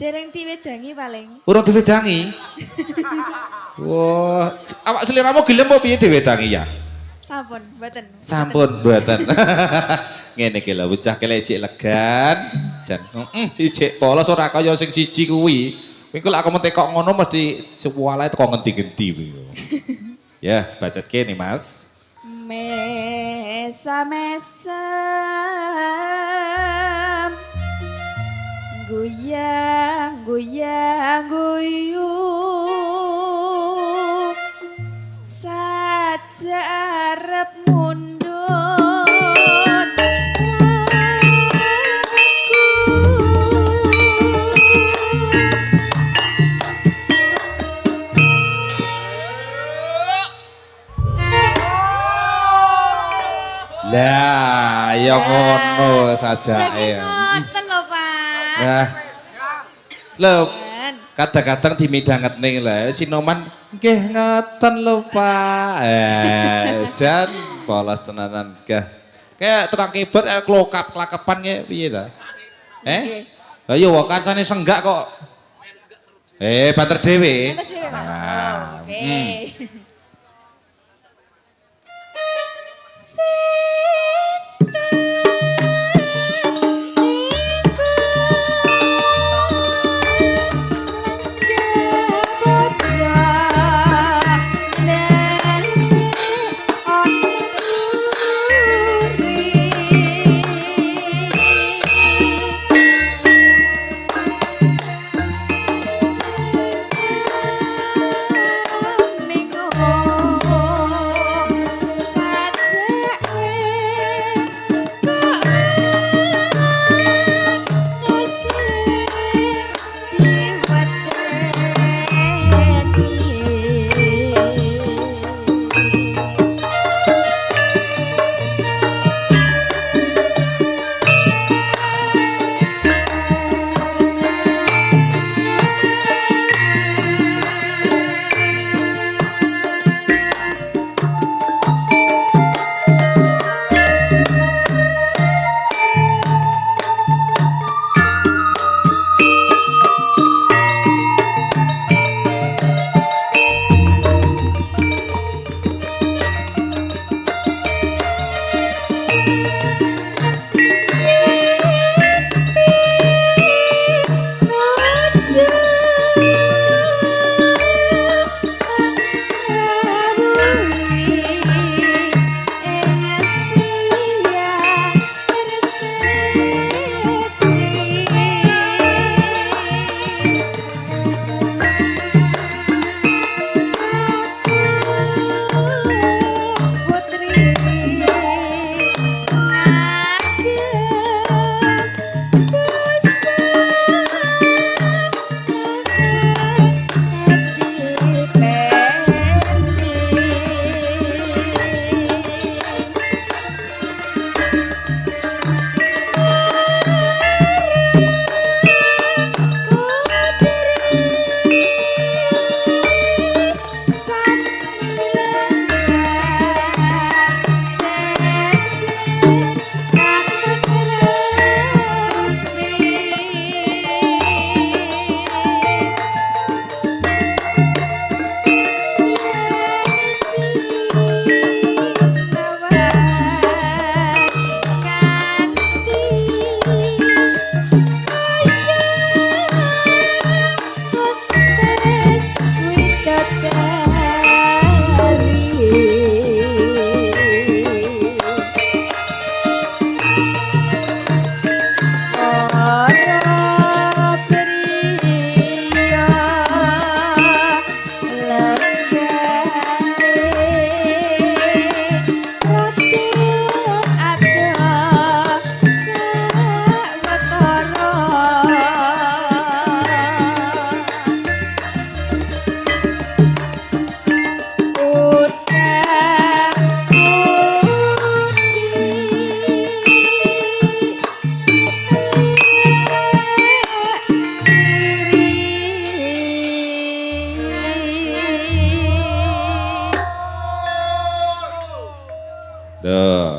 Dereng diwedangi paling. Urung diwedangi. Wah, awak seliramu gelem apa piye diwedangi ya? Sampun, mboten. Sampun mboten. Ngene iki lho, bocah kelecik legan. Jan, ijek polos ora kaya sing siji kuwi. Kowe kok aku mentekok ngono mesti sepualae teko ngendi-ngendi kuwi. Ya, bacot kene, Mas. Mesam goyang goyang guyub saja arep mundut Lah, ya ngono sajake. ngoten lho Pak. Nah, lho Ben. kadang-kadang dimidangetne lho, Sinoman nggih ngoten lho Pak. Jan polos tenanan gah. Kayak tukang keyboard klokap klakepan kayak piye ta? Lah yo kancane senggak kok. Banter dhewe. Banter dhewe, Mas. Ah, Oke.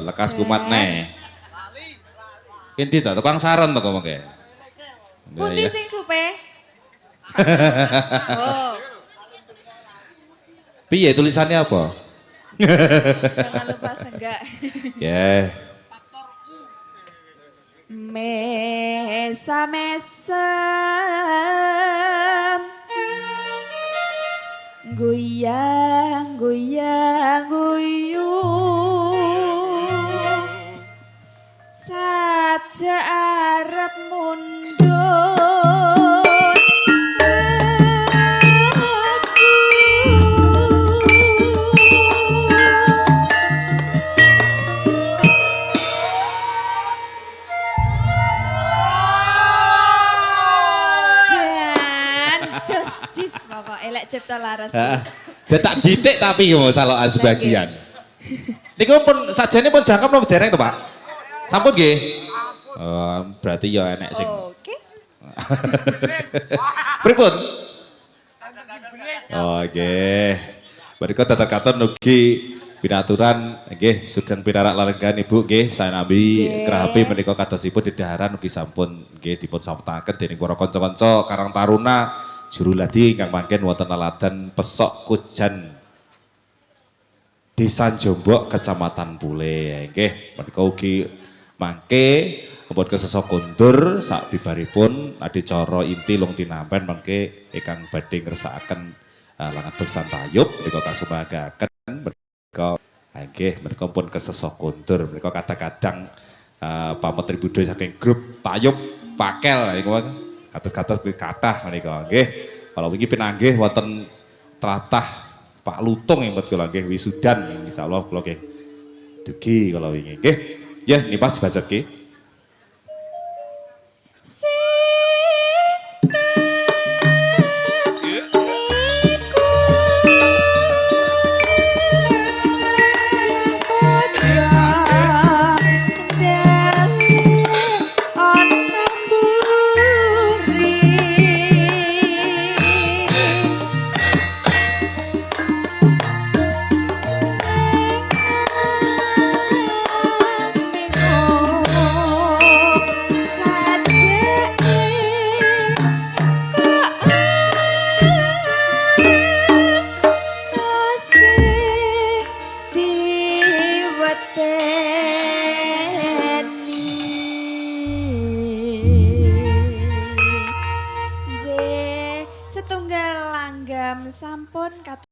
Lekas kumat nih. Inti ta tukang saron to kok mengke. Pundi sing supe? Oh, Piye tulisannya apa? jangan lupa senggak. Ya. Mesa mesem goyang goyang guyung saja arep mundur Justice pokok elek cipta laras. Dia tak gitik tapi yo salokan sebagian. Niku pun sajane pun jangkep napa dereng to, Pak? Sampun nggih. Oh, berarti ya enek sing. Oke. Pripun? Oh, nggih. Mereka tetep katon ugi pinaturan nggih sugeng pinarak lelenggan Ibu nggih sanambi krabi menika kadosipun dedaharan ugi sampun nggih dipun sampetaken dening para kanca-kanca Karang Taruna juru ladi ingkang mangken wonten aladan Pesok Kujan Desa Jombok Kecamatan Pule nggih menika ugi mangke mumpun kesesok kundur sak bibaripun adicara inti lung tinampen mangke ingkang badhe ngersakaken langan beksan tayub menika kasumagaken menika nggih menika pun kesesok kundur menika kadang-kadang pametri budaya saking grup tayub pakel niku kados-kados kuwi kathah menika nggih. Kalau wingi pinanggih wonten tlatah Pak Lutung inget kula nggih wisudan insyaallah kula nggih dugi kalau wingi nggih. Ya nipas dibacetke. Setunggal langgam sampun